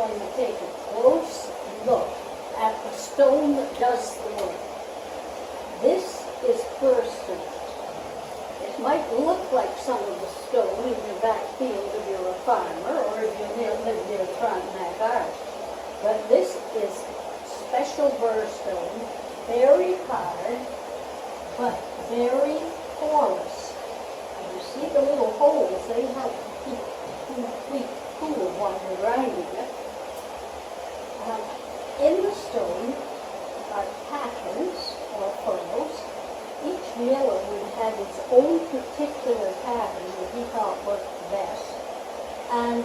going to take a close look at the stone that does the work. This is burrstone. It might look like some of the stone in your back field if you're a farmer or if you live near Frontenac Art. But this is special burrstone, very hard, but very porous. And you see the little holes, they help keep cool while you're grinding it. In the stone are patterns or furrows. Each miller would have its own particular pattern that he thought worked best. And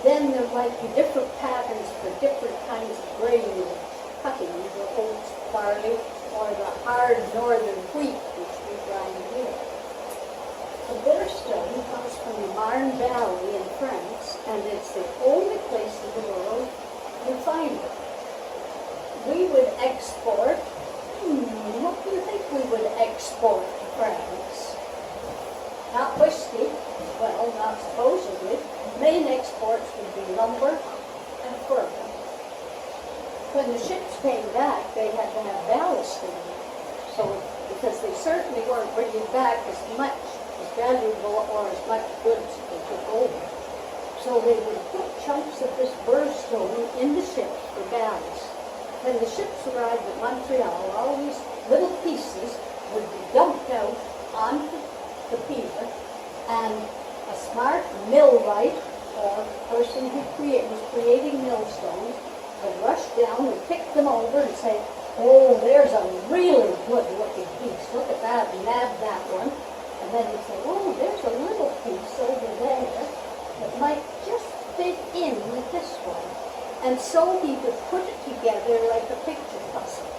then there might be different patterns for different kinds of grain or cutting, either oats, barley, or the hard northern wheat, which we grind here. The burrstone comes from the Marne Valley in France, and it's the only place in the world you find it. We would export, what do you think we would export to France? Not whiskey, well, not supposedly. Main exports would be lumber and fur. When the ships came back, they had to have ballast in them. So, because they certainly weren't bringing back as much as valuable or as much goods as they took over. So they would put chunks of this burrstone in the ships for ballast. When the ships arrived at Montreal, all these little pieces would be dumped out onto the pier, and a smart millwright or person who was creating millstones would rush down and pick them over and say, oh, there's a really good looking piece. Look at that, and nab that one. And then he'd say, oh, there's a little piece over there that might just fit in with this one. And so he would put it together like a picture puzzle.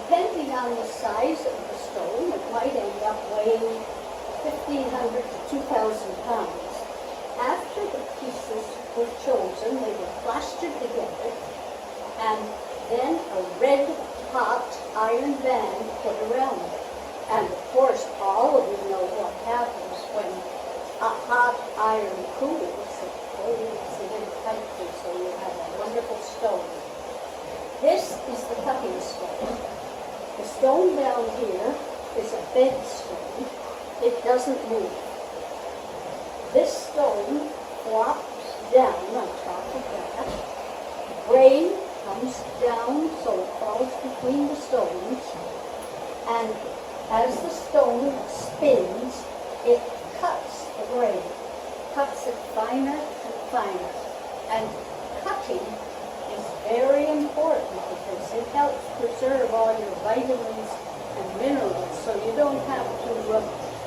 Depending on the size of the stone, it might end up weighing 1,500 to 2,000 pounds. After the pieces were chosen, they were plastered together, and then a red-hot iron band put around it. And of course, all of you know what happens when a hot iron cools. It holds it in tightly, so you have a wonderful stone. This is the cutting stone. The stone down here is a bed stone. It doesn't move. This stone flops down on top of that. The grain comes down so it falls between the stones. And as the stone spins, it cuts the grain. Cuts it finer and finer. And cutting is very important because it helps preserve all your vitamins and minerals, so you don't have to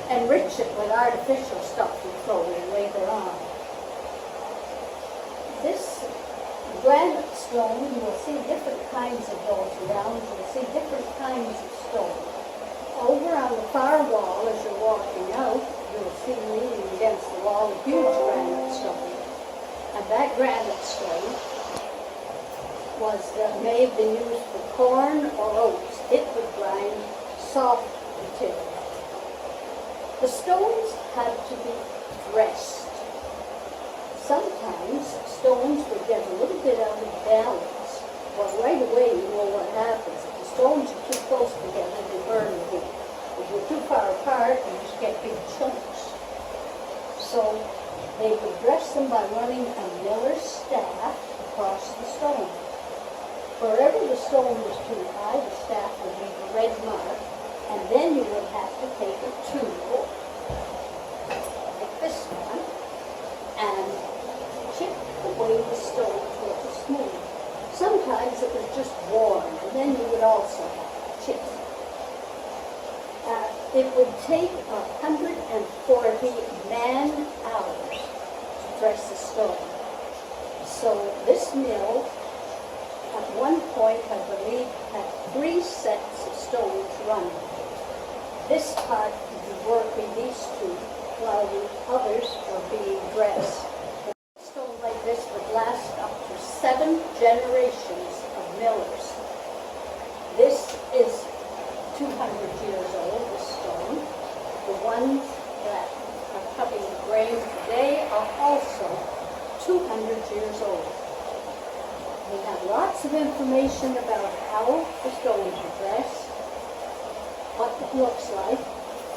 enrich it with artificial stuff you throw in later on. This granite stone, you will see different kinds of those around. You'll see different kinds of stone. Over on the far wall, as you're walking out, you'll see leaning against the wall a huge granite stone. And that granite stone was may have been used for corn or oats. It would grind soft material. The stones had to be dressed. Sometimes stones would get a little bit out of balance. Well, right away you know what happens. If the stones are too close together, they burn the heat. If you're too far apart, you just get big chunks. So they would dress them by running a miller's staff across the stone. Wherever the stone was too high, the staff would leave a red mark, and then you would have to take a tool, like this one, and chip away the stone till it was smooth. Sometimes it was just warm, and then you would also have to chip. It would take 140 man-hours to dress the stone. So this mill, at one point, I believe, had 3 sets of stones running. This part would be working these 2, while the others were being dressed. A stone like this would last up to 7 generations of millers. This is 200 years old, this stone. The ones that are cutting the grain today are also 200 years old. We have lots of information about how the stones are dressed, what it looks like,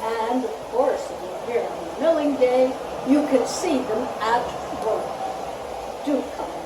and of course, if you're here on the milling day, you can see them at work. Do come.